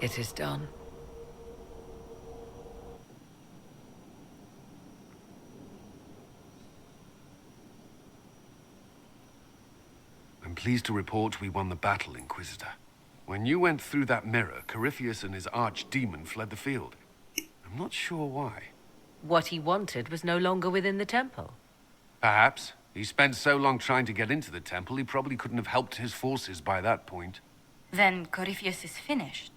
It is done. I'm pleased to report we won the battle, Inquisitor. When you went through that mirror, Corypheus and his archdemon fled the field. I'm not sure why. What he wanted was no longer within the temple. Perhaps. He spent so long trying to get into the temple, he probably couldn't have helped his forces by that point. Then Corypheus is finished.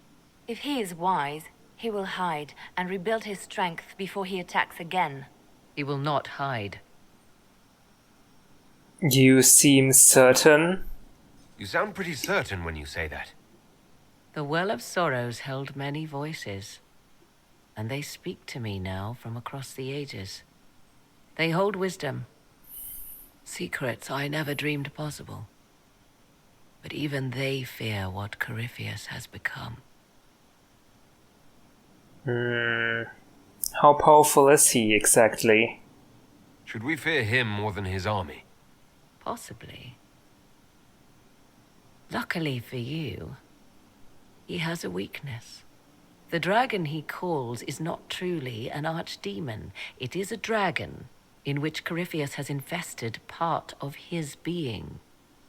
If he is wise, he will hide and rebuild his strength before he attacks again. He will not hide. You seem certain? You sound pretty certain when you say that. The Well of Sorrows held many voices, and they speak to me now from across the ages. They hold wisdom, secrets I never dreamed possible. But even they fear what Corypheus has become. How powerful is he exactly? Should we fear him more than his army? Possibly. Luckily for you, he has a weakness. The dragon he calls is not truly an archdemon. It is a dragon in which Corypheus has infested part of his being.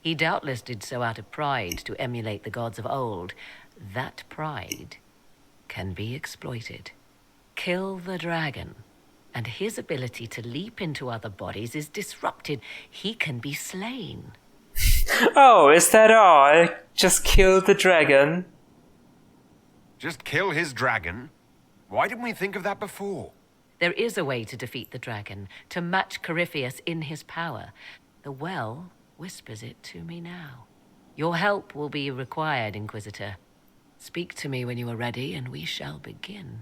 He doubtless did so out of pride to emulate the gods of old. That pride can be exploited. Kill the dragon, and his ability to leap into other bodies is disrupted. He can be slain. Oh, is that all? Just kill the dragon? Just kill his dragon? Why didn't we think of that before? There is a way to defeat the dragon, to match Corypheus in his power. The well whispers it to me now. Your help will be required, Inquisitor. Speak to me when you are ready, and we shall begin.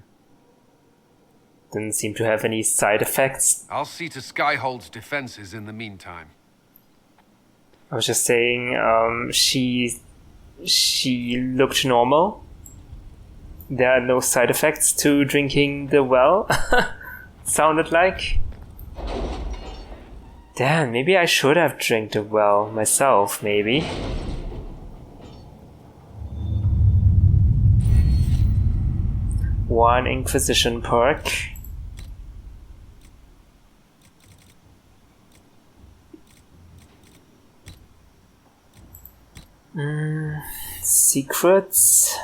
Didn't seem to have any side effects. I'll see to Skyhold's defenses in the meantime. I was just saying, she looked normal. There are no side effects to drinking the well. Sounded like. Damn, maybe I should have drank the well myself, maybe. One Inquisition perk. Secrets.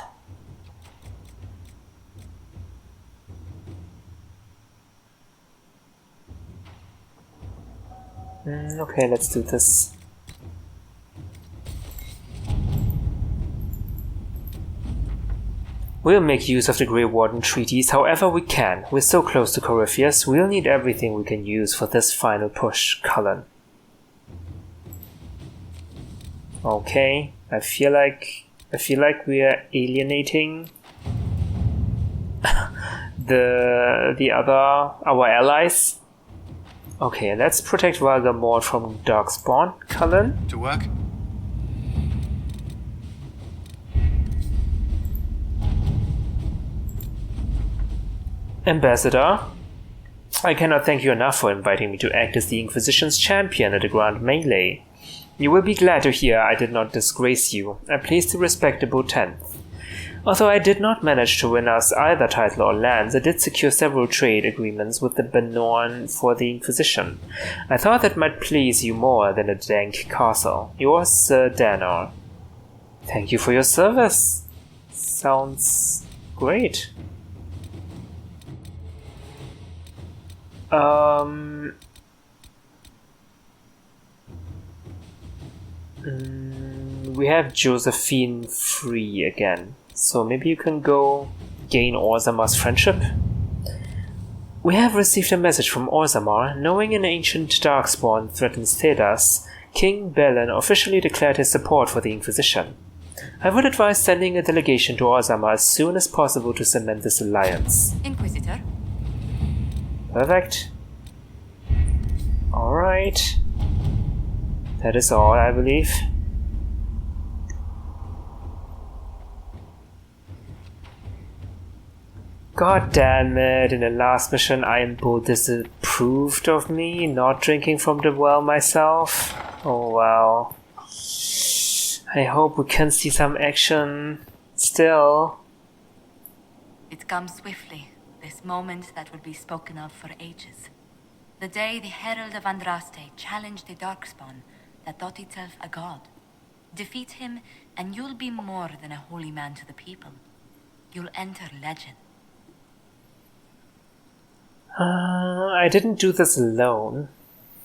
Okay, let's do this. We'll make use of the Grey Warden treaties however we can. We're so close to Corypheus, we'll need everything we can use for this final push, Cullen. Okay, I feel like we are alienating our allies. Okay, let's protect Valgamort from Darkspawn, Cullen. To work? Ambassador, I cannot thank you enough for inviting me to act as the Inquisition's champion at the Grand Melee. You will be glad to hear I did not disgrace you. I placed a respectable 10th. Although I did not manage to win us either title or lands, I did secure several trade agreements with the Benorn for the Inquisition. I thought that might please you more than a dank castle. Yours, Sir Danor. Thank you for your service. Sounds great. We have Josephine free again, so maybe you can go gain Orzamar's friendship? We have received a message from Orzammar. Knowing an ancient darkspawn threatens Thedas, King Belen officially declared his support for the Inquisition. I would advise sending a delegation to Orzammar as soon as possible to cement this alliance. Inquisitor? Perfect. Alright. That is all, I believe. God damn it, in the last mission Ironbolt disapproved of me not drinking from the well myself. Oh well. I hope we can see some action still. It comes swiftly, this moment that will be spoken of for ages. The day the Herald of Andraste challenged the Darkspawn that thought itself a god. Defeat him, and you'll be more than a holy man to the people. You'll enter legend. I didn't do this alone.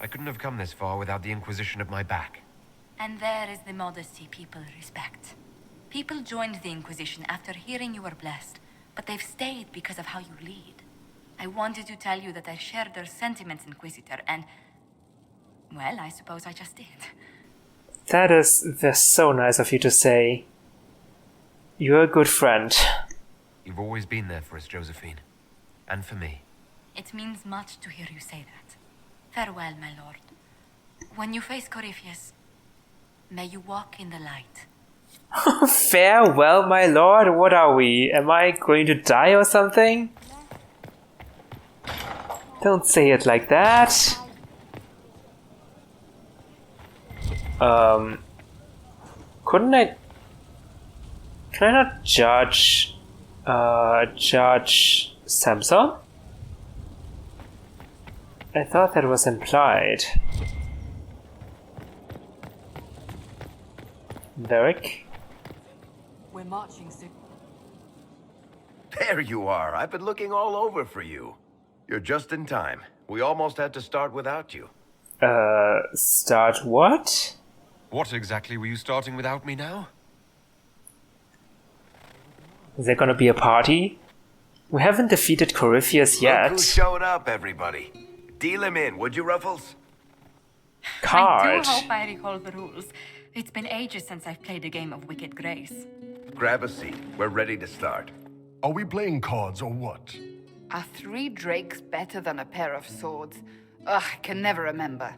I couldn't have come this far without the Inquisition at my back. And there is the modesty people respect. People joined the Inquisition after hearing you were blessed, but they've stayed because of how you lead. I wanted to tell you that I shared their sentiments, Inquisitor, and... well, I suppose I just did. That's so nice of you to say. You're a good friend. You've always been there for us, Josephine. And for me. It means much to hear you say that. Farewell, my lord. When you face Corypheus, may you walk in the light. Farewell, my lord? What are we? Am I going to die or something? Don't say it like that. Couldn't I... Can I not judge... judge Samson? I thought that was implied. Varric? We're marching soon. There you are. I've been looking all over for you. You're just in time. We almost had to start without you. Start what? What exactly were you starting without me now? Is there gonna be a party? We haven't defeated Corypheus yet. Look who showed up, everybody. Deal him in, would you, Ruffles? Card. I do hope I recall the rules. It's been ages since I've played a game of Wicked Grace. Grab a seat. We're ready to start. Are we playing cards or what? Are 3 drakes better than a pair of swords? Ugh, I can never remember.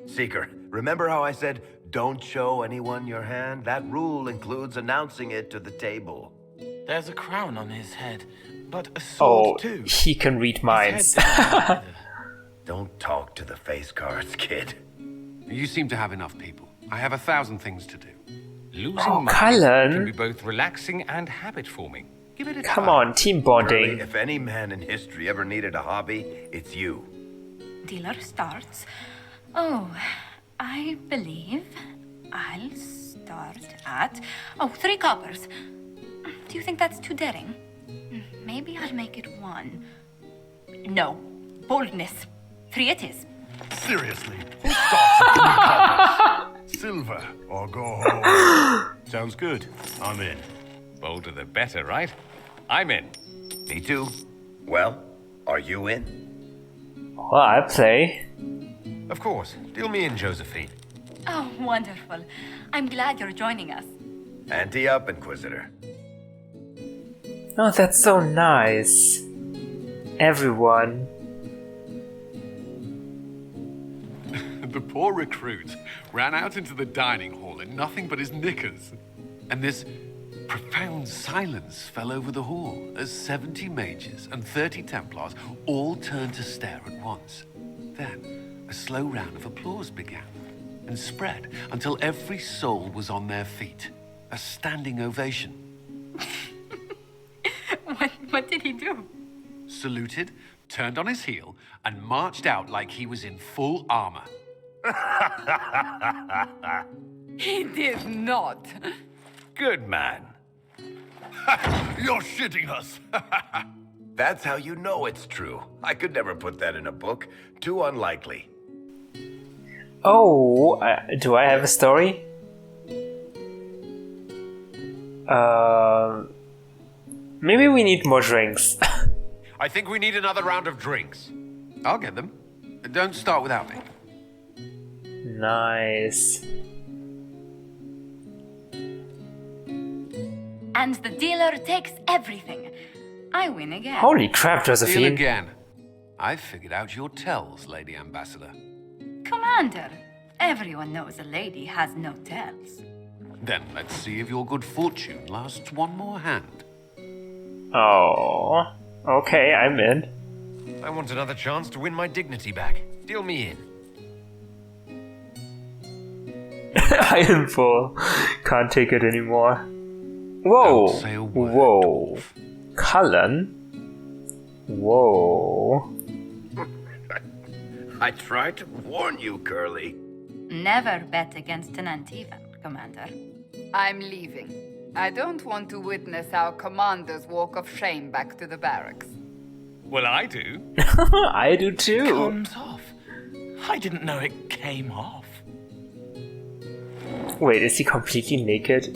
Seeker, remember how I said, don't show anyone your hand? That rule includes announcing it to the table. There's a crown on his head, but a sword too. He can read minds. Don't talk to the face cards, kid. You seem to have enough people. I have 1,000 things to do. Cullen. Losing money can be both relaxing and habit-forming. Give it a Come try. on, team bonding. Really, if any man in history ever needed a hobby, it's you. Dealer starts. Oh, I believe I'll start at... 3 coppers. Do you think that's too daring? Maybe I'll make it 1. No. Boldness. 3 it is. Seriously, who starts at 3 coppers? Silver or go home? Sounds good. I'm in. Bolder the better, right? I'm in. Me too. Well, are you in? Well, I play. Of course. Deal me in, Josephine. Oh, wonderful. I'm glad you're joining us. Ante up, Inquisitor. Oh, that's so nice. Everyone. The poor recruit ran out into the dining hall in nothing but his knickers. And this profound silence fell over the hall as 70 mages and 30 Templars all turned to stare at once. Then a slow round of applause began and spread until every soul was on their feet. A standing ovation. What did he do? Saluted, turned on his heel, and marched out like he was in full armor. He did not. Good man. You're shitting us. That's how you know it's true. I could never put that in a book. Too unlikely. Oh, do I have a story? Maybe we need more drinks. I think we need another round of drinks. I'll get them. Don't start without me. Nice. And the dealer takes everything. I win again. Holy crap, Deal Josephine. again. I've figured out your tells, Lady Ambassador. Commander, everyone knows a lady has no tells. Then let's see if your good fortune lasts one more hand. Oh, okay, I'm in. I want another chance to win my dignity back. Deal me in. I am full. Can't take it anymore. Whoa. Don't say a word, Whoa. dwarf. Cullen? Whoa. I tried to warn you, Curly. Never bet against an Antivan, Commander. I'm leaving. I don't want to witness our commander's walk of shame back to the barracks. Well, I do. I do too. Comes off. I didn't know it came off. Wait, is he completely naked?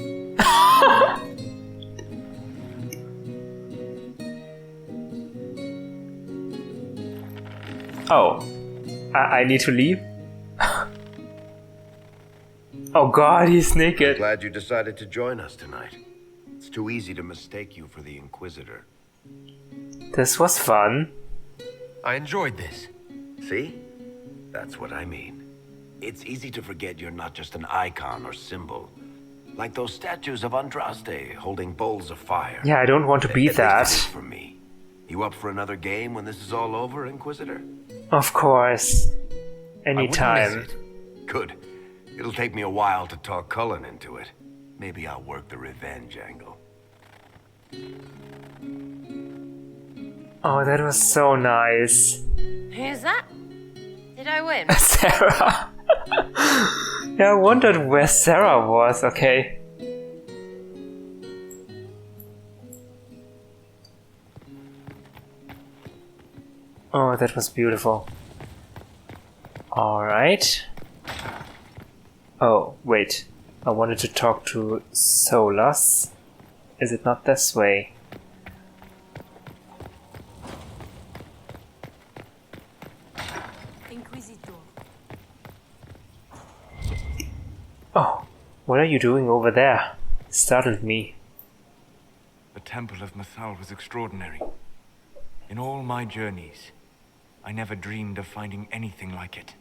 Oh. I need to leave? Oh god, he's naked. Glad you decided to join us tonight. It's too easy to mistake you for the Inquisitor. This was fun. I enjoyed this. See? That's what I mean. It's easy to forget you're not just an icon or symbol. Like those statues of Andraste holding bowls of fire. Yeah, I don't want to be At least that. it is for me. You up for another game when this is all over, Inquisitor? Of course. I wouldn't Anytime. miss it. Good. It'll take me a while to talk Cullen into it. Maybe I'll work the revenge angle. Oh, that was so nice. Who's that? Did I win? Sarah. Yeah, I wondered where Sarah was. Okay. Oh, that was beautiful. Alright. Oh, wait. I wanted to talk to Solus. Is it not this way? Inquisitor. Oh, what are you doing over there? Startled me. The Temple of Mythal was extraordinary. In all my journeys, I never dreamed of finding anything like it.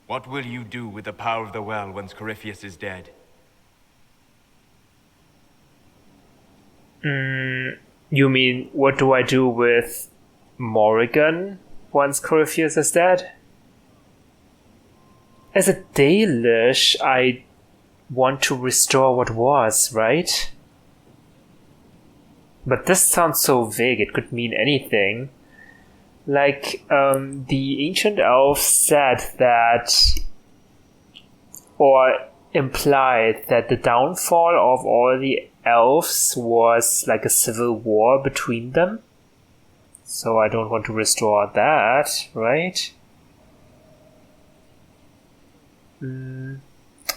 What will you do with the power of the well once Corypheus is dead? You mean, what do I do with Morrigan once Corypheus is dead? As a Dalish, I want to restore what was, right? But this sounds so vague, it could mean anything. Like, the ancient elf said that, or implied that the downfall of all the elves was like a civil war between them. So I don't want to restore that, right?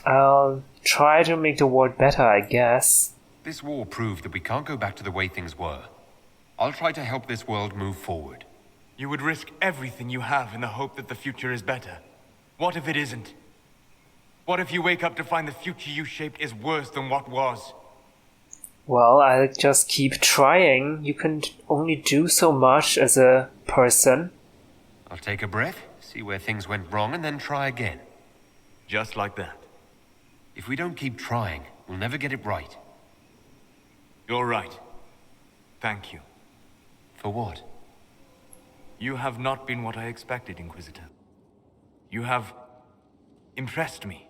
I'll try to make the world better, I guess. This war proved that we can't go back to the way things were. I'll try to help this world move forward. You would risk everything you have in the hope that the future is better. What if it isn't? What if you wake up to find the future you shaped is worse than what was? Well, I'll just keep trying. You can only do so much as a person. I'll take a breath, see where things went wrong, and then try again. Just like that. If we don't keep trying, we'll never get it right. You're right. Thank you. For what? You have not been what I expected, Inquisitor. You have impressed me.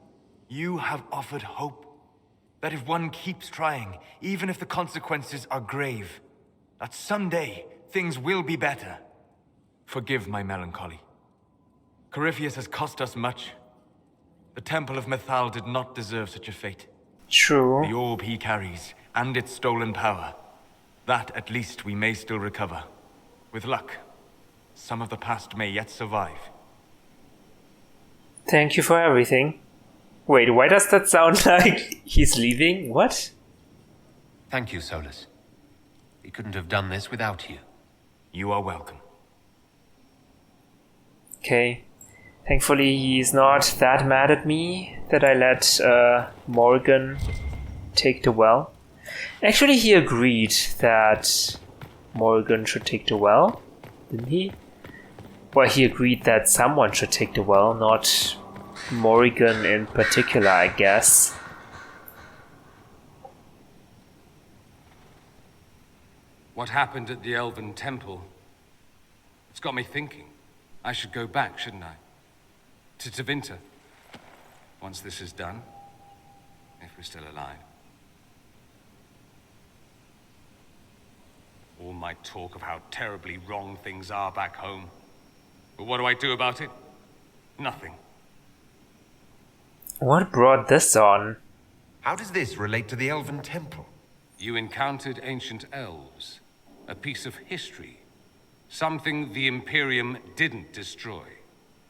You have offered hope. That if one keeps trying, even if the consequences are grave, that someday things will be better. Forgive my melancholy. Corypheus has cost us much. The Temple of Mythal did not deserve such a fate. True. The orb he carries, and its stolen power, that at least we may still recover. With luck, some of the past may yet survive. Thank you for everything. Wait, why does that sound like he's leaving? What? Thank you, Solus. We couldn't have done this without you. You are welcome. Okay. Thankfully, he's not that mad at me that I let Morgan take the well. Actually, he agreed that Morgan should take the well, didn't he? Well, he agreed that someone should take the well, not Morrigan in particular, I guess. What happened at the Elven Temple? It's got me thinking. I should go back, shouldn't I? To Tevinter. Once this is done. If we're still alive. All my talk of how terribly wrong things are back home. But what do I do about it? Nothing. What brought this on? How does this relate to the Elven Temple? You encountered ancient elves. A piece of history. Something the Imperium didn't destroy.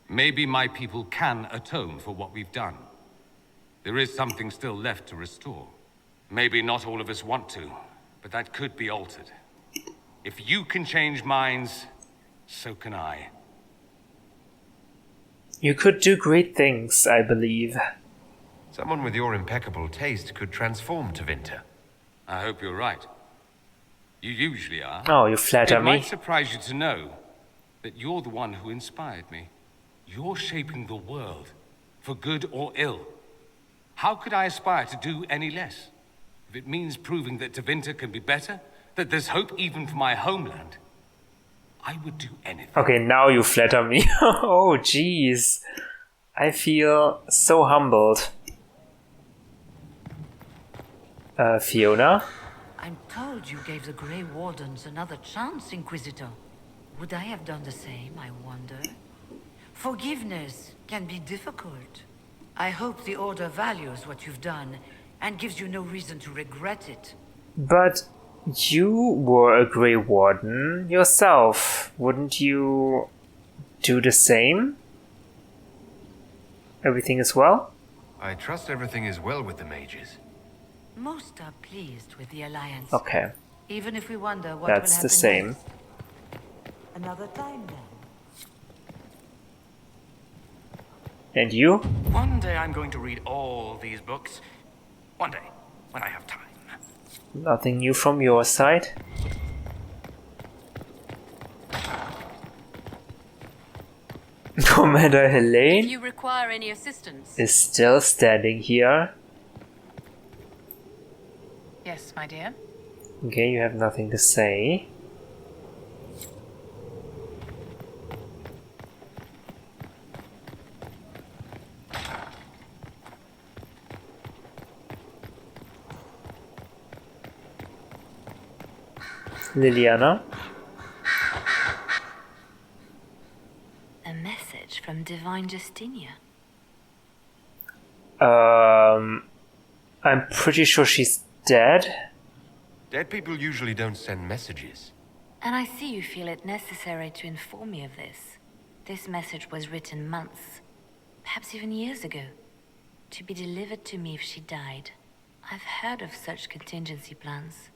Maybe my people can atone for what we've done. There is something still left to restore. Maybe not all of us want to, but that could be altered. If you can change minds, so can I. You could do great things, I believe. Someone with your impeccable taste could transform Tevinter. I hope you're right. You usually are. Oh, you flatter me. It might me. surprise you to know that you're the one who inspired me. You're shaping the world, for good or ill. How could I aspire to do any less? If it means proving that Tevinter can be better, that there's hope even for my homeland, I would do anything. Okay, now you flatter me. Oh, jeez. I feel so humbled. Fiona? I'm told you gave the Grey Wardens another chance, Inquisitor. Would I have done the same, I wonder? Forgiveness can be difficult. I hope the Order values what you've done and gives you no reason to regret it. But you were a Grey Warden yourself. Wouldn't you do the same? Everything is well? I trust everything is well with the mages. Most are pleased with the Alliance. Okay. Even if we wonder what That's will happen the same. next. Another time then. And you? One day I'm going to read all these books. One day, when I have time. Nothing new from your side? Commander Helene If you require any assistance. is still standing here. Yes, my dear. Okay, you have nothing to say. Liliana? A message from Divine Justinia. I'm pretty sure she's dead. Dead people usually don't send messages. And I see you feel it necessary to inform me of this. This message was written months, perhaps even years ago, to be delivered to me if she died. I've heard of such contingency plans.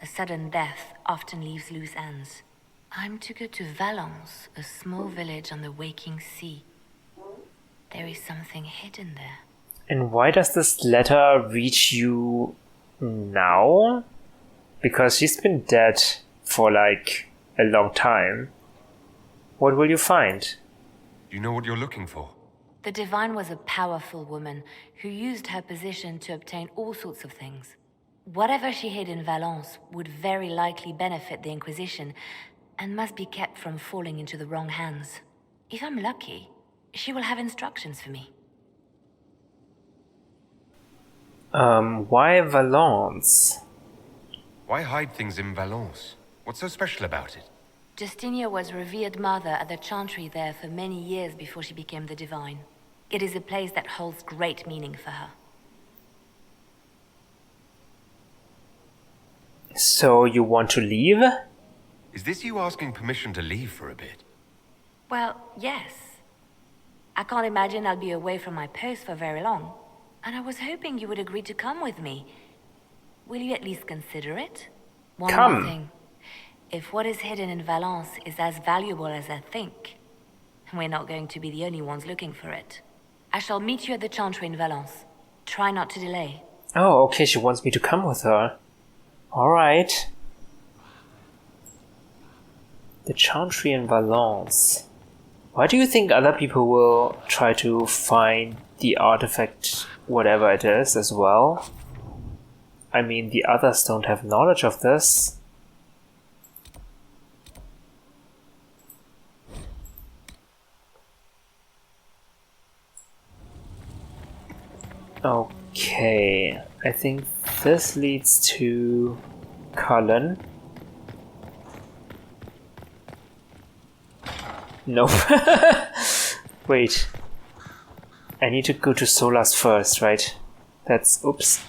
A sudden death often leaves loose ends. I'm to go to Valence, a small village on the waking sea. There is something hidden there. And why does this letter reach you now? Because she's been dead for like a long time. What will you find? Do you know what you're looking for? The Divine was a powerful woman who used her position to obtain all sorts of things. Whatever she hid in Valence would very likely benefit the Inquisition and must be kept from falling into the wrong hands. If I'm lucky, she will have instructions for me. Why Valence? Why hide things in Valence? What's so special about it? Justinia was revered mother at the chantry there for many years before she became the Divine. It is a place that holds great meaning for her. So you want to leave? Is this you asking permission to leave for a bit? Well, yes. I can't imagine I'll be away from my post for very long. And I was hoping you would agree to come with me. Will you at least consider it? One more thing. If what is hidden in Valence is as valuable as I think, we're not going to be the only ones looking for it. I shall meet you at the chantry in Valence. Try not to delay. Oh, okay, she wants me to come with her. Alright. The chantry in Valence. Why do you think other people will try to find the artifact, whatever it is, as well? I mean, the others don't have knowledge of this. Okay, I think this leads to Cullen. Nope. Wait. I need to go to Solas first, right? That's... oops.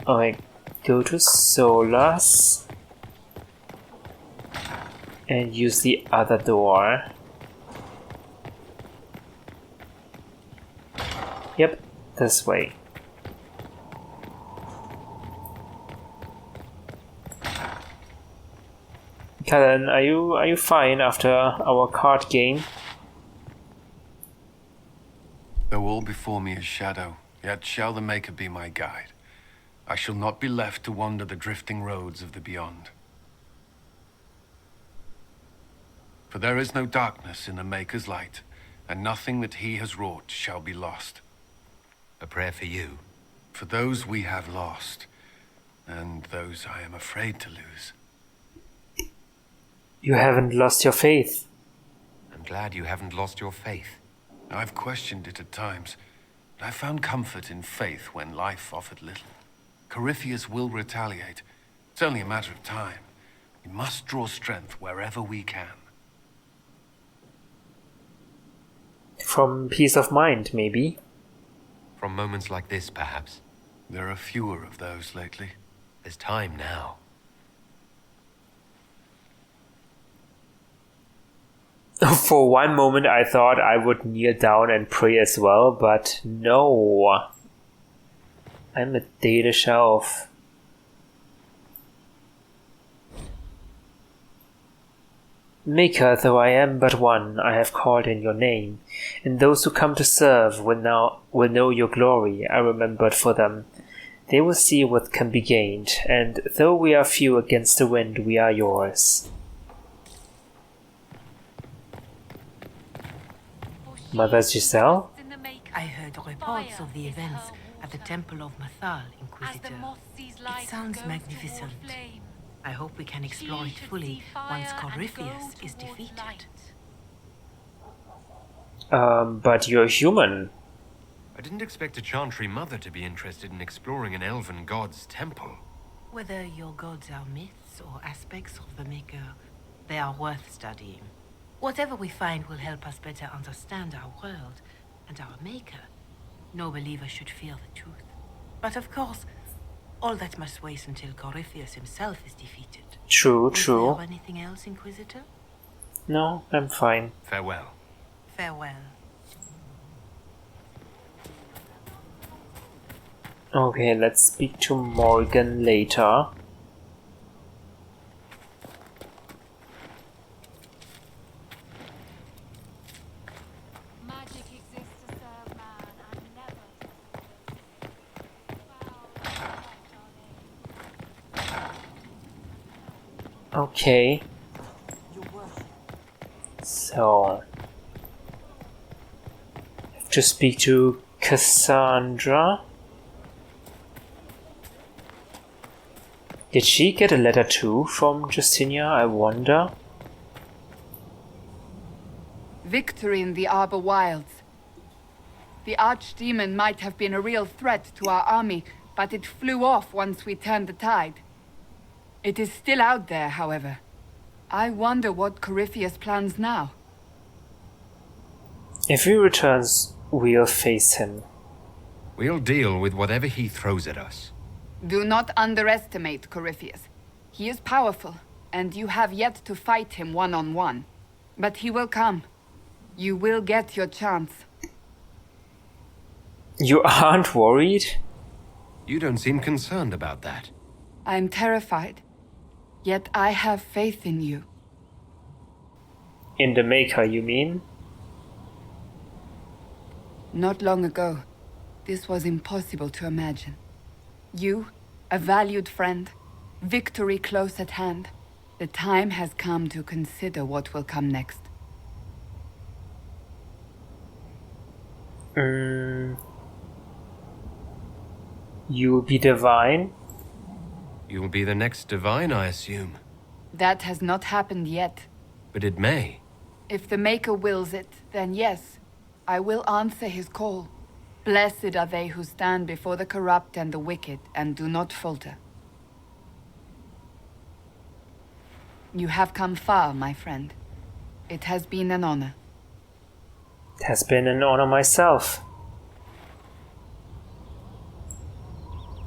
I go to Solas and use the other door. Yep, this way. Kellen, are you fine after our card game? Though all before me is shadow, yet shall the Maker be my guide. I shall not be left to wander the drifting roads of the beyond. For there is no darkness in the Maker's light, and nothing that he has wrought shall be lost. A prayer for you. For those we have lost, and those I am afraid to lose. You haven't lost your faith. I'm glad you haven't lost your faith. I've questioned it at times, but I found comfort in faith when life offered little. Corypheus will retaliate. It's only a matter of time. We must draw strength wherever we can. From peace of mind, maybe? From moments like this, perhaps. There are fewer of those lately. There's time now. For one moment I thought I would kneel down and pray as well, but no. I'm a Dalish elf. Maker, though I am but one, I have called in your name, and those who come to serve will know your glory. I remembered for them. They will see what can be gained, and though we are few against the wind, we are yours. Mother Giselle? I heard reports of the events at the Temple of Mathal, Inquisitor. It sounds magnificent. I hope we can explore it fully once Corypheus is defeated. But you're human. I didn't expect a Chantry mother to be interested in exploring an elven god's temple. Whether your gods are myths or aspects of the Maker, they are worth studying. Whatever we find will help us better understand our world and our Maker. No believer should fear the truth. But of course, all that must wait until Corypheus himself is defeated. True. Is there anything else, Inquisitor? No, I'm fine. Farewell. Farewell. Okay, let's speak to Morgan later. Okay. So, I have to speak to Cassandra. Did she get a letter too from Justinia, I wonder? Victory in the Arbor Wilds. The archdemon might have been a real threat to our army, but it flew off once we turned the tide. It is still out there, however. I wonder what Corypheus plans now. If he returns, we'll face him. We'll deal with whatever he throws at us. Do not underestimate Corypheus. He is powerful, and you have yet to fight him one-on-one. But he will come. You will get your chance. You aren't worried? You don't seem concerned about that. I'm terrified. Yet I have faith in you. In the Maker, you mean? Not long ago, this was impossible to imagine. You, a valued friend, victory close at hand. The time has come to consider what will come next. You'll be divine? You'll be the next divine, I assume. That has not happened yet. But it may. If the Maker wills it, then yes, I will answer his call. Blessed are they who stand before the corrupt and the wicked and do not falter. You have come far, my friend. It has been an honor. It has been an honor myself.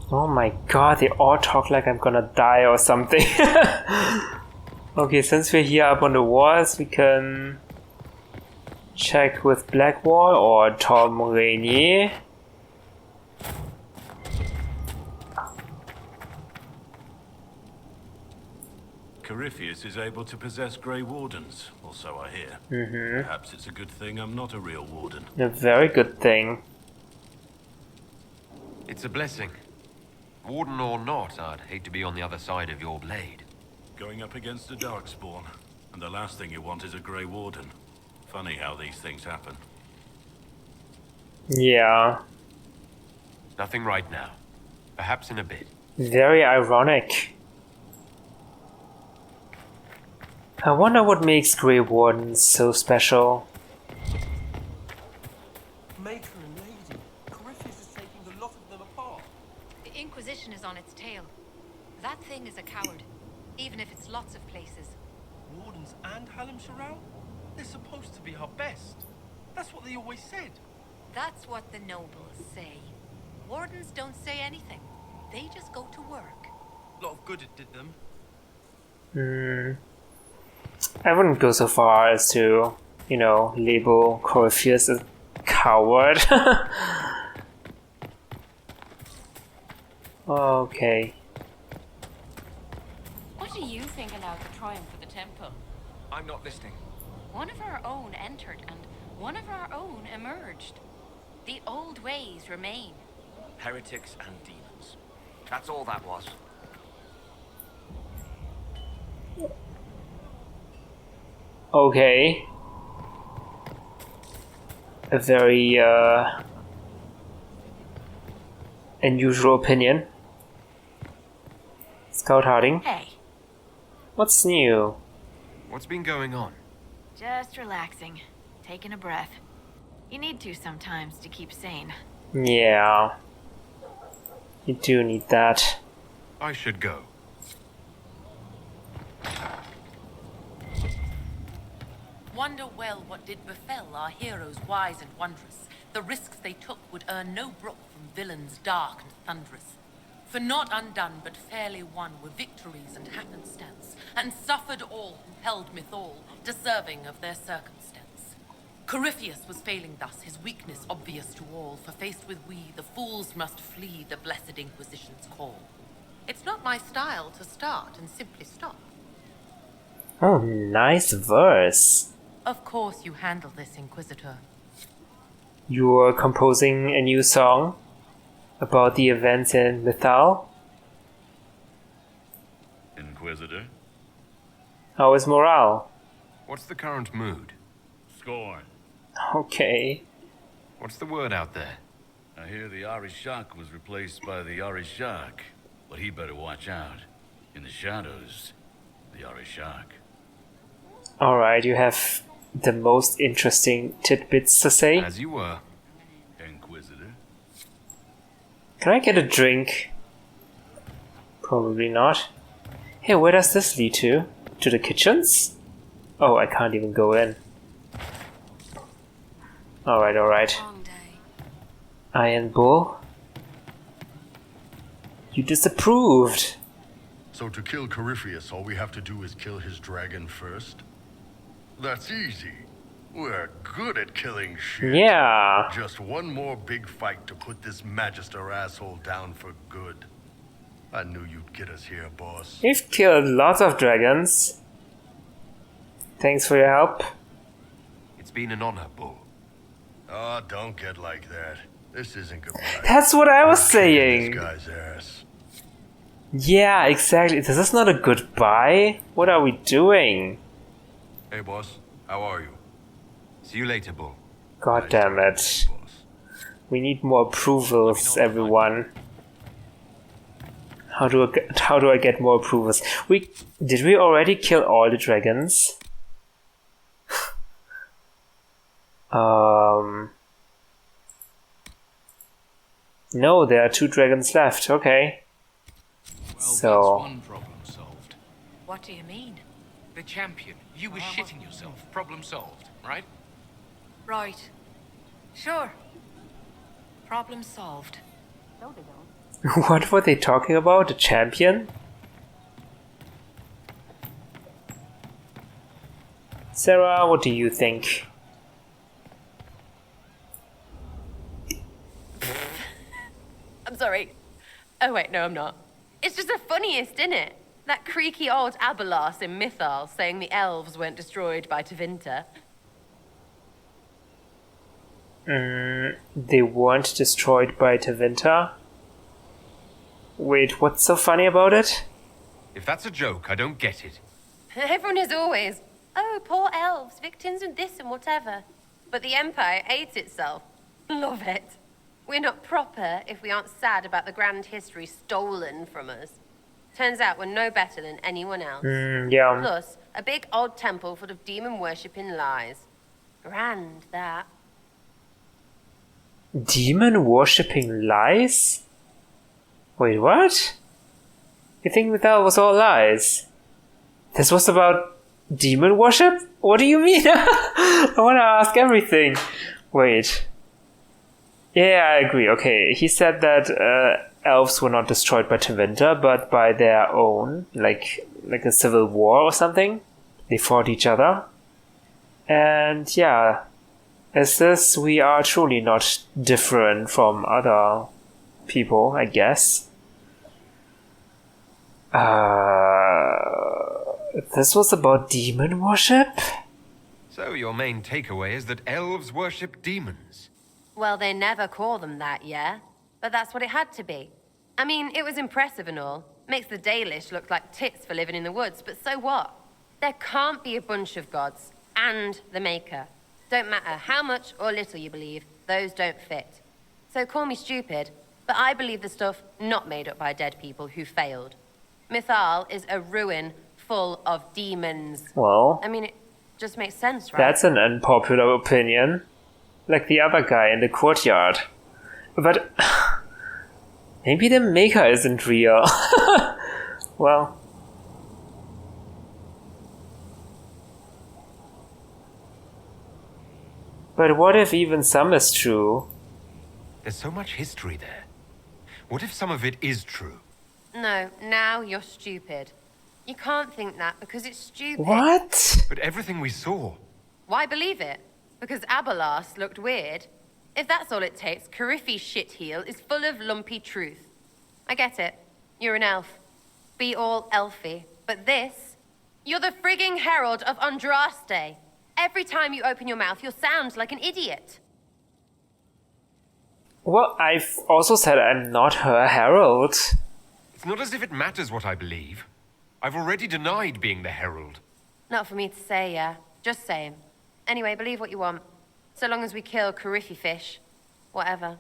Oh my god, they all talk like I'm gonna die or something. Okay, since we're here up on the walls, we can check with Blackwall or Tom Rainier. Corypheus is able to possess Grey Wardens, or so I hear. Perhaps it's a good thing I'm not a real Warden. A very good thing. It's a blessing. Warden or not, I'd hate to be on the other side of your blade. Going up against a Darkspawn, and the last thing you want is a Grey Warden. Funny how these things happen. Yeah. Nothing right now. Perhaps in a bit. Very ironic. I wonder what makes Grey Wardens so special. Matron and Lady, Corypheus is taking the lot of them apart. The Inquisition is on its tail. That thing is a coward, even if it's lots of places. Wardens and Hallam Sharal? They're supposed to be our best. That's what they always said. That's what the nobles say. Wardens don't say anything. They just go to work. A lot of good it did them. I wouldn't go so far as to, you know, label Corypheus as a coward. Okay. What do you think allowed the triumph of the temple? I'm not listening. One of our own entered and one of our own emerged. The old ways remain. Heretics and demons. That's all that was. Okay. A very unusual opinion. Scout Harding. Hey. What's new? What's been going on? Just relaxing. Taking a breath. You need to sometimes to keep sane. Yeah. You do need that. I should go. Wonder well what did befell our heroes wise and wondrous. The risks they took would earn no brook from villains dark and thunderous. For not undone but fairly won were victories and happenstance, and suffered all who held mithal, deserving of their circumstance. Corypheus was failing thus, his weakness obvious to all, for faced with we, the fools must flee the blessed Inquisition's call. It's not my style to start and simply stop. Oh, nice verse. Of course you handle this, Inquisitor. You're composing a new song about the events in Mythal? Inquisitor? How is morale? What's the current mood? Scorn. Okay. What's the word out there? I hear the Arishak was replaced by the Arishak, but he better watch out. In the shadows, the Arishak. Alright, you have the most interesting tidbits to say. As you were. Inquisitor? Can I get a drink? Probably not. Hey, where does this lead to? To the kitchens? Oh, I can't even go in. Alright, alright. Iron Bull? You disapproved! So to kill Corypheus, all we have to do is kill his dragon first? That's easy. We're good at killing shit. Yeah. Just one more big fight to put this Magister asshole down for good. I knew you'd get us here, boss. You've killed lots of dragons. Thanks for your help. It's been an honor, Bull. Oh, don't get like that. This isn't goodbye. That's what I was saying. This guy's ass. Yeah, exactly. This is not a goodbye. What are we doing? Hey, boss. How are you? See you later, Bull. God damn it. We need more approvals, everyone. How do I get more approvals? Did we already kill all the dragons? No, there are 2 dragons left. Okay. Well, so that's one problem solved. What do you mean? The champion. You were shitting yourself. Problem solved, right? Right. Sure. Problem solved. What were they talking about? The champion? Sarah, what do you think? I'm sorry. Oh wait, no I'm not. It's just the funniest, isn't it? That creaky old Abelas in Mythal saying the elves weren't destroyed by Tevinter. They weren't destroyed by Tevinter? Wait, what's so funny about it? If that's a joke, I don't get it. Everyone is always, oh, poor elves, victims of this and whatever. But the Empire hates itself. Love it. We're not proper if we aren't sad about the grand history stolen from us. Turns out we're no better than anyone else. Yeah. Plus, a big old temple full of demon-worshipping lies. Grand, that. Demon worshipping lies? Wait, what? You think that was all lies? This was about demon worship? What do you mean? I want to ask everything. Wait. Yeah, I agree. Okay, he said that elves were not destroyed by Tevinter, but by their own, like a civil war or something. They fought each other. And yeah, as this, we are truly not different from other people, I guess. This was about demon worship? So your main takeaway is that elves worship demons? Well, they never call them that, yeah? But that's what it had to be. I mean, it was impressive and all. Makes the Dalish look like tits for living in the woods, but so what? There can't be a bunch of gods and the Maker. Don't matter how much or little you believe, those don't fit. So call me stupid, but I believe the stuff not made up by dead people who failed. Mythal is a ruin full of demons. Well, I mean, it just makes sense, right? That's an unpopular opinion. Like the other guy in the courtyard. But maybe the Maker isn't real. Well. But what if even some is true? There's so much history there. What if some of it is true? No, now you're stupid. You can't think that because it's stupid. What? But everything we saw. Why believe it? Because Abelas looked weird? If that's all it takes, Cariffi's shitheel is full of lumpy truth. I get it. You're an elf. Be all elfy. But this? You're the frigging herald of Andraste. Every time you open your mouth, you'll sound like an idiot. Well, I've also said I'm not her herald. It's not as if it matters what I believe. I've already denied being the herald. Not for me to say, yeah. Just saying. Anyway, believe what you want. So long as we kill Cariffi fish. Whatever.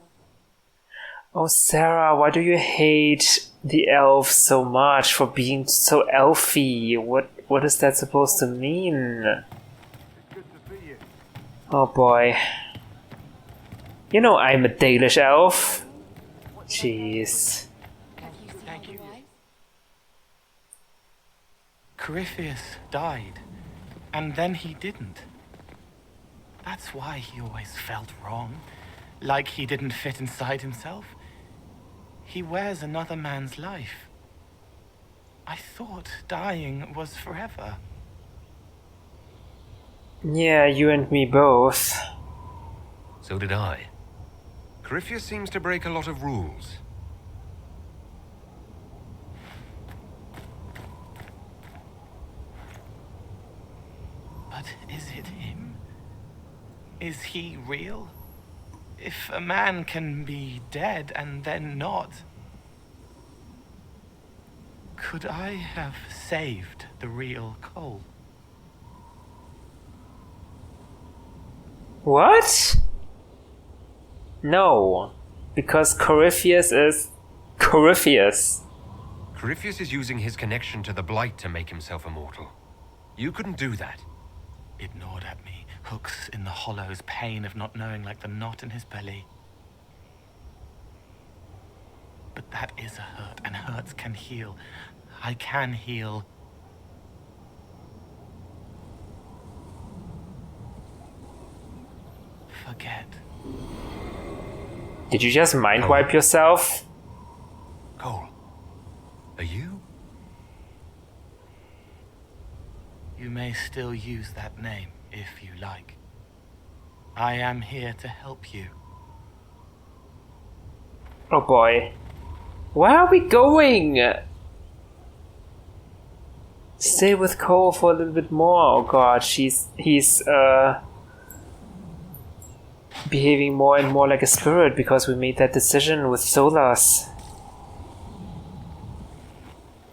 Oh, Sarah, why do you hate the elves so much for being so elfy? What is that supposed to mean? Oh boy. You know I'm a Dalish elf. Jeez. Thank you. Corypheus died, and then he didn't. That's why he always felt wrong, like he didn't fit inside himself. He wears another man's life. I thought dying was forever. Yeah, you and me both. So did I. Corypheus seems to break a lot of rules. But is it him? Is he real? If a man can be dead and then not, could I have saved the real Cole? What? No, because Corypheus is Corypheus. Corypheus is using his connection to the Blight to make himself immortal. You couldn't do that. It gnawed at me, hooks in the hollows, pain of not knowing like the knot in his belly. But that is a hurt, and hurts can heal. I can heal. forget. Did you just mind wipe yourself? Cole, are you? You may still use that name if you like. I am here to help you. Oh boy. Where are we going? Stay with Cole for a little bit more. Oh god, he's behaving more and more like a spirit because we made that decision with Solas.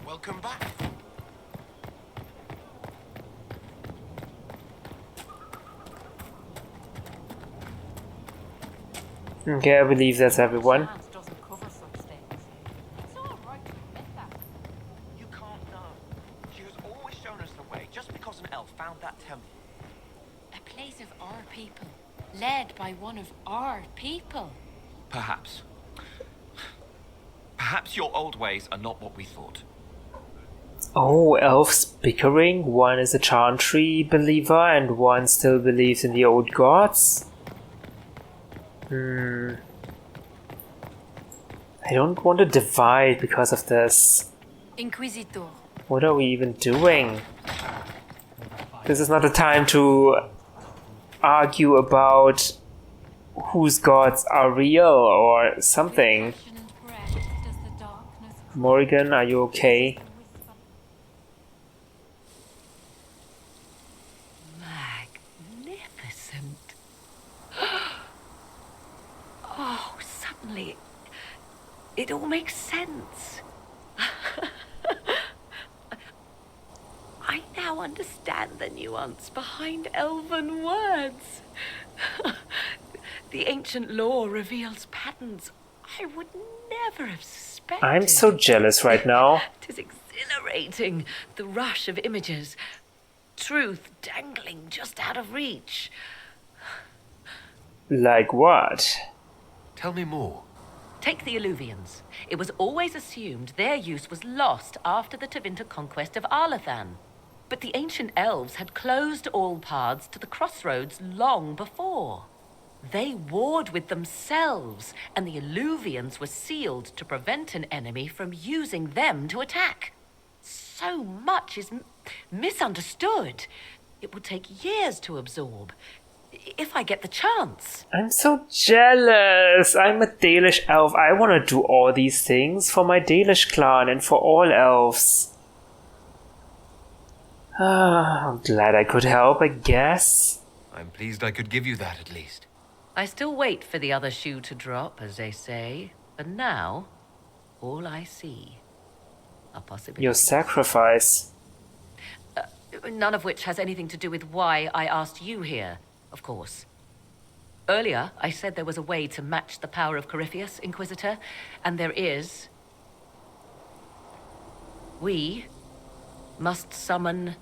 Welcome back. Okay, I believe that's everyone. You can't know. She has always shown us the way, just because an elf found that temple. A place of our people, led by one of our people. Perhaps. Perhaps your old ways are not what we thought. Oh, elves bickering. One is a Chantry believer and one still believes in the old gods. I don't want to divide because of this. Inquisitor. What are we even doing? This is not a time to argue about whose gods are real or something. Morrigan, are you okay? Magnificent. Oh, suddenly it all makes sense. I now understand the nuance behind elven words. The ancient lore reveals patterns I would never have suspected. I'm so jealous right now. 'Tis exhilarating, the rush of images. Truth dangling just out of reach. Like what? Tell me more. Take the Alluvians. It was always assumed their use was lost after the Tevinter conquest of Arlathan. But the ancient elves had closed all paths to the crossroads long before. They warred with themselves, and the Alluvians were sealed to prevent an enemy from using them to attack. So much is misunderstood. It would take years to absorb, if I get the chance. I'm so jealous. I'm a Dalish elf. I want to do all these things for my Dalish clan and for all elves. I'm glad I could help, I guess. I'm pleased I could give you that at least. I still wait for the other shoe to drop, as they say. But now, all I see are possibilities. Your sacrifice. None of which has anything to do with why I asked you here, of course. Earlier, I said there was a way to match the power of Corypheus, Inquisitor, and there is. We must summon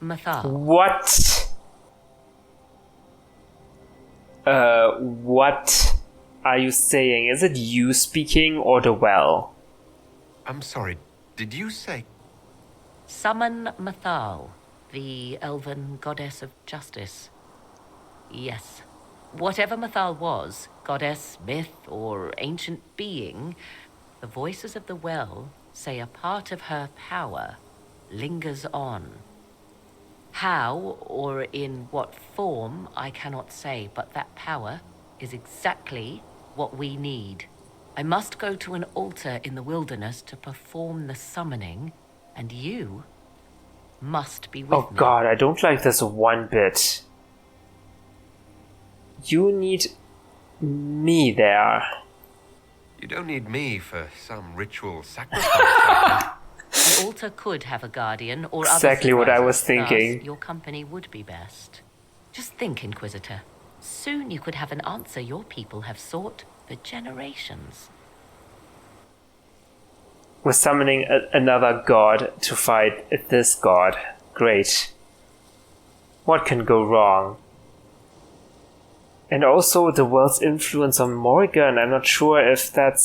Mathal. What? What are you saying? Is it you speaking or the well? I'm sorry, did you say? Summon Mathal, the elven goddess of justice. Yes. Whatever Mathal was, goddess, myth, or ancient being, the voices of the well say a part of her power lingers on. How, or in what form, I cannot say, but that power is exactly what we need. I must go to an altar in the wilderness to perform the summoning, and you must be with me. Oh god, I don't like this one bit. You need me there. You don't need me for some ritual sacrifice. The altar could have a guardian or exactly other what I was thus, thinking. your company would be best. Just think, Inquisitor. Soon you could have an answer your people have sought for generations. We're summoning another god to fight this god. Great. What can go wrong? And also the world's influence on Morrigan. I'm not sure if that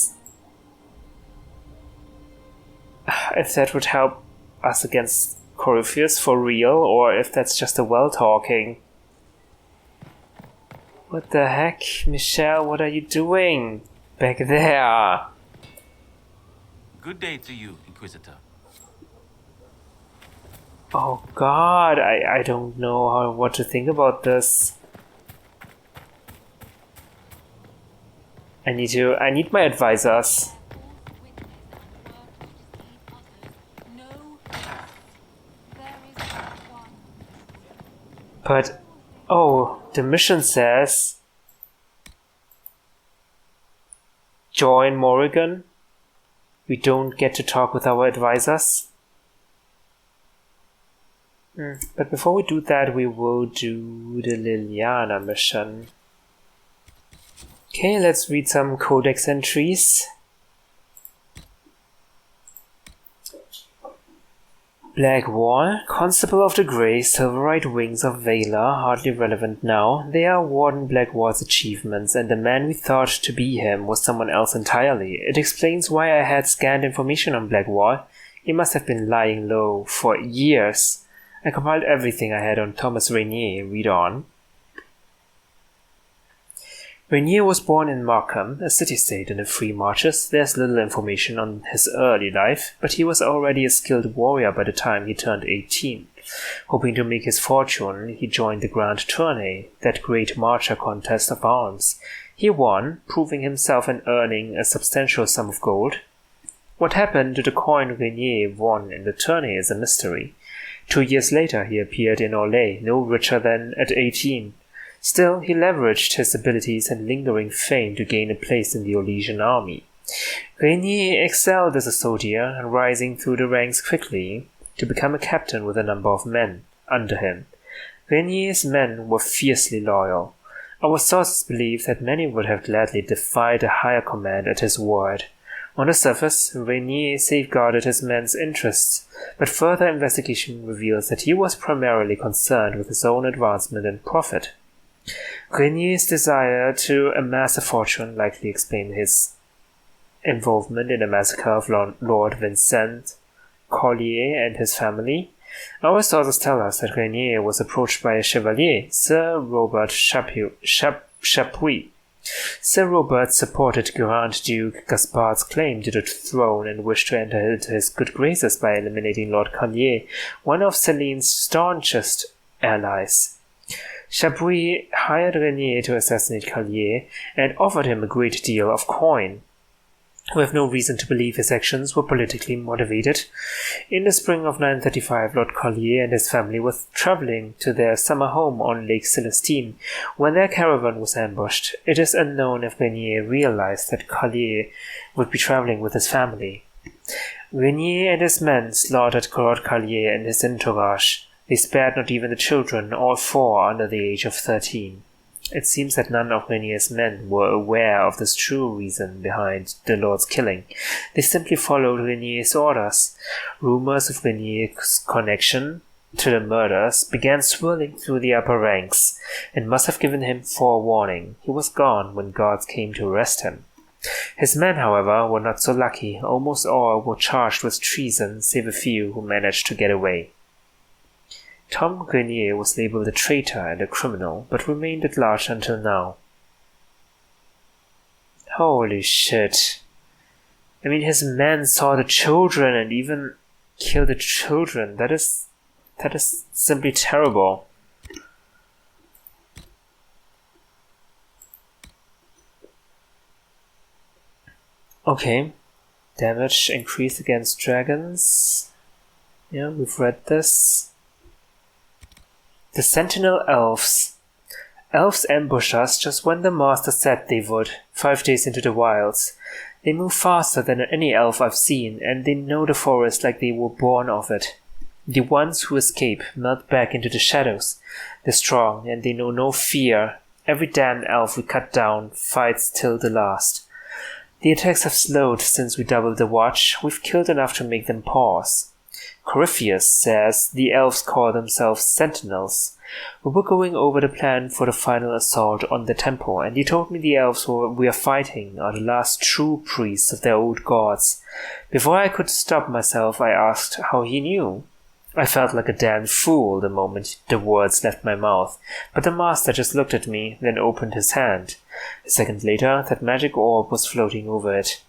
would help us against Corypheus for real, or if that's just a well talking. What the heck? Michelle, what are you doing? Back there! Good day to you, Inquisitor. Oh god, I don't know what to think about this. I need my advisors. But, oh, the mission says join Morrigan. We don't get to talk with our advisors. But before we do that, we will do the Liliana mission. Okay, let's read some codex entries. Black Wall, Constable of the Grey, Silverite Wings of Valor, hardly relevant now. They are Warden Blackwall's achievements, and the man we thought to be him was someone else entirely. It explains why I had scanned information on Blackwall. He must have been lying low for years. I compiled everything I had on Thomas Rainier. Read on. Rainier was born in Markham, a city-state in the Free Marches. There's little information on his early life, but he was already a skilled warrior by the time he turned 18. Hoping to make his fortune, he joined the Grand Tourney, that great marcher contest of arms. He won, proving himself and earning a substantial sum of gold. What happened to the coin Rainier won in the tourney is a mystery. 2 years later he appeared in Orlais, no richer than at 18. Still, he leveraged his abilities and lingering fame to gain a place in the Orlesian army. Rainier excelled as a soldier, rising through the ranks quickly to become a captain with a number of men under him. Rainier's men were fiercely loyal. Our sources believe that many would have gladly defied a higher command at his word. On the surface, Rainier safeguarded his men's interests, but further investigation reveals that he was primarily concerned with his own advancement and profit. Rainier's desire to amass a fortune likely explained his involvement in the massacre of Lord Vincent Collier and his family. Our sources tell us that Rainier was approached by a chevalier, Sir Robert Chapuis. Sir Robert supported Grand Duke Gaspard's claim to the throne and wished to enter into his good graces by eliminating Lord Collier, one of Celine's staunchest allies. Chapuis hired Rainier to assassinate Collier and offered him a great deal of coin. We have no reason to believe his actions were politically motivated. In the spring of 935, Lord Collier and his family were traveling to their summer home on Lake Celestine when their caravan was ambushed. It is unknown if Rainier realized that Collier would be traveling with his family. Rainier and his men slaughtered Lord Collier and his entourage. They spared not even the children, all 4 under the age of 13. It seems that none of Rainier's men were aware of the true reason behind the Lord's killing. They simply followed Rainier's orders. Rumors of Rainier's connection to the murders began swirling through the upper ranks, and must have given him forewarning. He was gone when guards came to arrest him. His men, however, were not so lucky. Almost all were charged with treason, save a few who managed to get away. Tom Rainier was labeled a traitor and a criminal, but remained at large until now. Holy shit. I mean, his men saw the children and even killed the children. That is simply terrible. Okay. Damage increased against dragons. Yeah, we've read this. The Sentinel Elves. Elves ambush us just when the Master said they would, 5 days into the wilds. They move faster than any elf I've seen, and they know the forest like they were born of it. The ones who escape melt back into the shadows. They're strong, and they know no fear. Every damn elf we cut down fights till the last. The attacks have slowed since we doubled the watch. We've killed enough to make them pause. Corypheus says the elves call themselves sentinels. We were going over the plan for the final assault on the temple, and he told me the elves we are fighting are the last true priests of their old gods. Before I could stop myself, I asked how he knew. I felt like a damn fool the moment the words left my mouth, but the master just looked at me, then opened his hand. A second later, that magic orb was floating over it.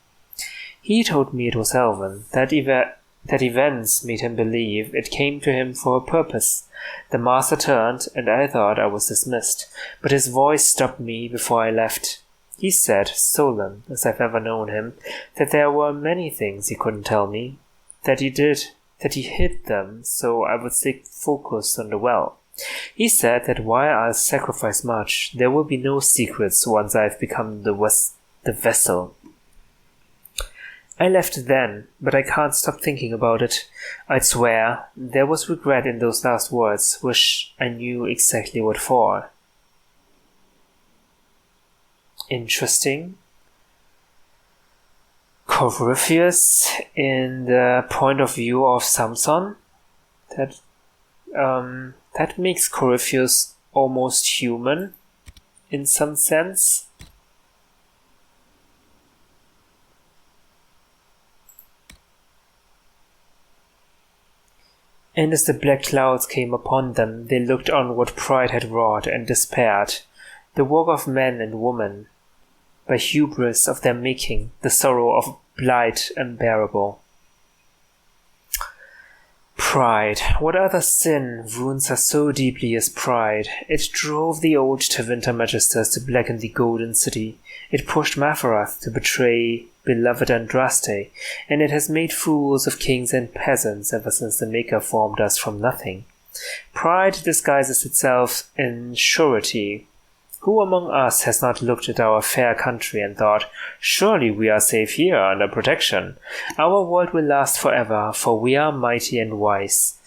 He told me it was Elven, that events made him believe it came to him for a purpose. The master turned, and I thought I was dismissed, but his voice stopped me before I left. He said, solemn as I've ever known him, that there were many things he couldn't tell me, that he hid them so I would stay focused on the well. He said that while I'll sacrifice much, there will be no secrets once I've become the vessel. I left then, but I can't stop thinking about it. I'd swear there was regret in those last words, which I knew exactly what for. Interesting. Corypheus in the point of view of Samson. That makes Corypheus almost human in some sense. And as the black clouds came upon them, they looked on what pride had wrought and despaired, the work of man and woman, by hubris of their making, the sorrow of blight unbearable. Pride. What other sin wounds us so deeply as pride? It drove the old Tevinter magisters to blacken the Golden City. It pushed Mafarath to betray beloved Andraste, and it has made fools of kings and peasants ever since the Maker formed us from nothing. Pride disguises itself in surety. Who among us has not looked at our fair country and thought, surely we are safe here under protection. Our world will last forever, for we are mighty and wise.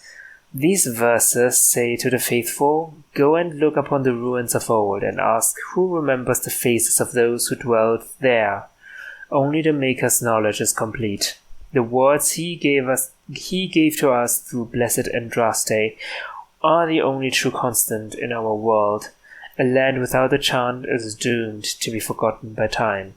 These verses say to the faithful, go and look upon the ruins of old and ask who remembers the faces of those who dwelt there. Only the Maker's knowledge is complete. The words he gave to us through blessed Andraste are the only true constant in our world. A land without a chant is doomed to be forgotten by time.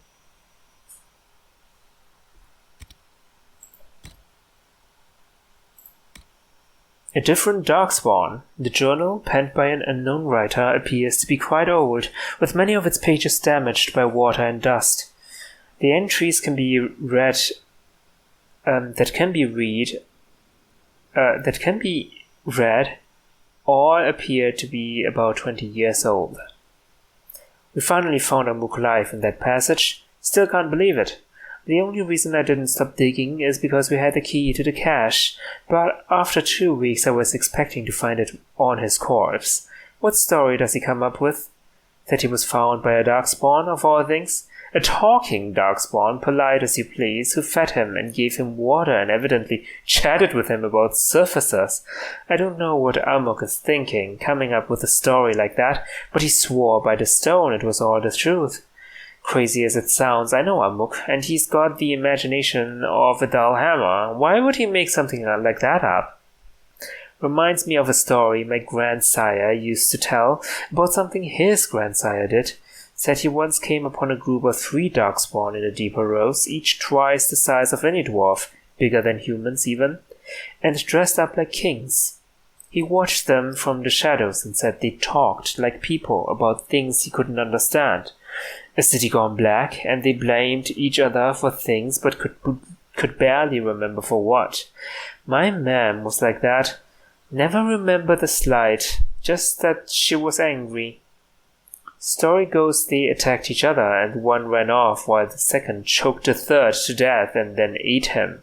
A different Darkspawn. The journal, penned by an unknown writer, appears to be quite old, with many of its pages damaged by water and dust. The entries can be read. All appear to be about 20 years old. We finally found Amuk alive in that passage. Still can't believe it. The only reason I didn't stop digging is because we had the key to the cache, but after 2 weeks I was expecting to find it on his corpse. What story does he come up with? That he was found by a Darkspawn, of all things? A talking Darkspawn, polite as you please, who fed him and gave him water and evidently chatted with him about surfacers. I don't know what Amok is thinking, coming up with a story like that, but he swore by the stone it was all the truth. Crazy as it sounds, I know Amok, and he's got the imagination of a dull hammer. Why would he make something like that up? Reminds me of a story my grandsire used to tell about something his grandsire did. Said he once came upon a group of 3 Darkspawn in a deeper rose, each twice the size of any dwarf, bigger than humans even, and dressed up like kings. He watched them from the shadows and said they talked like people about things he couldn't understand. A city gone black, and they blamed each other for things but could barely remember for what. My mam was like that. Never remembered the slight, just that she was angry. Story goes they attacked each other and one ran off while the second choked the third to death and then ate him.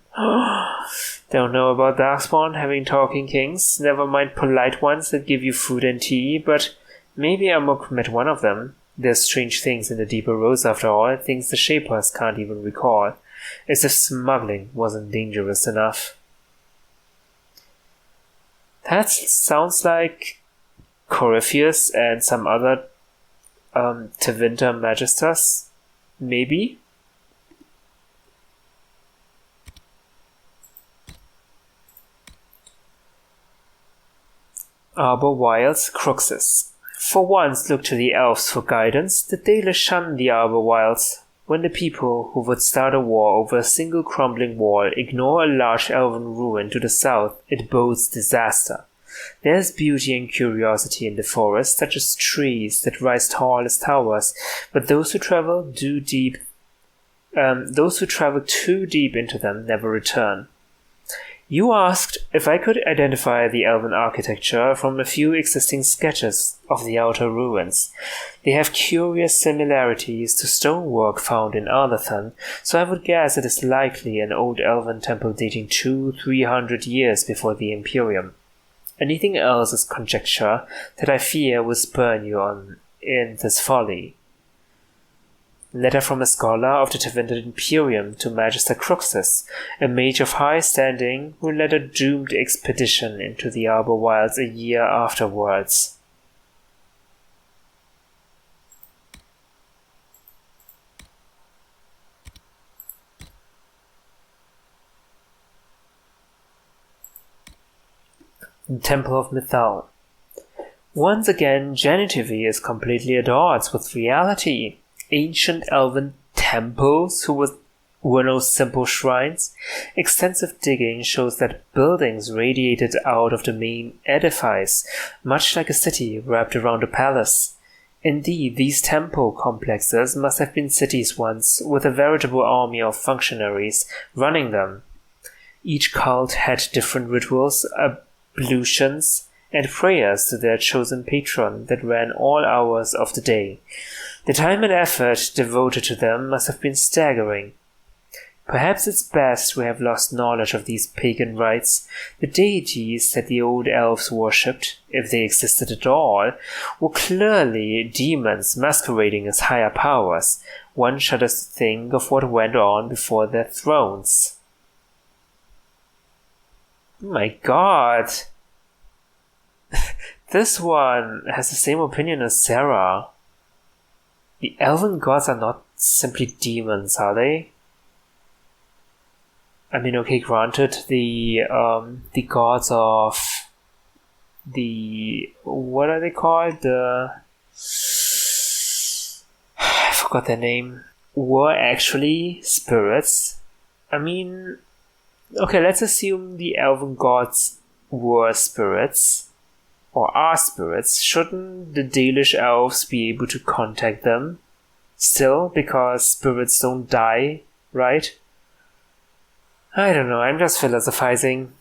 Don't know about Darkspawn having talking kings, never mind polite ones that give you food and tea, but maybe Amok met one of them. There's strange things in the deeper rose after all, things the Shapers can't even recall, as if smuggling wasn't dangerous enough. That sounds like Corypheus and some other Tevinter magisters, maybe? Arbor Wilds Cruxes. For once look to the elves for guidance. The Dalish shun the Arbor Wilds. when the people who would start a war over a single crumbling wall ignore a large elven ruin to the south, it bodes disaster. There is beauty and curiosity in the forest, such as trees that rise tall as towers, but those who travel too deep into them never return. You asked if I could identify the elven architecture from a few existing sketches of the outer ruins. They have curious similarities to stonework found in Arlathan, so I would guess it is likely an old elven temple dating 200-300 years before the Imperium. Anything else is conjecture that I fear will spurn you on in this folly. Letter from a scholar of the Tevinter Imperium to Magister Cruxus, a mage of high standing who led a doomed expedition into the Arbor Wilds a year afterwards. The Temple of Mythal. Once again, Genitive is completely at odds with reality. Ancient elven temples were no simple shrines. Extensive digging shows that buildings radiated out of the main edifice, much like a city wrapped around a palace. Indeed, these temple complexes must have been cities once, with a veritable army of functionaries running them. Each cult had different rituals, ablutions, and prayers to their chosen patron that ran all hours of the day. The time and effort devoted to them must have been staggering. Perhaps it's best we have lost knowledge of these pagan rites. The deities that the old elves worshipped, if they existed at all, were clearly demons masquerading as higher powers. One shudders to think of what went on before their thrones. My god! This one has the same opinion as Sarah. The elven gods are not simply demons, are they? I mean, okay, granted, the gods of the... what are they called? I forgot their name. Were actually spirits. I mean, okay, let's assume the elven gods were spirits. Or are spirits. Shouldn't the Dalish elves be able to contact them? Still, because spirits don't die, right? I don't know, I'm just philosophizing.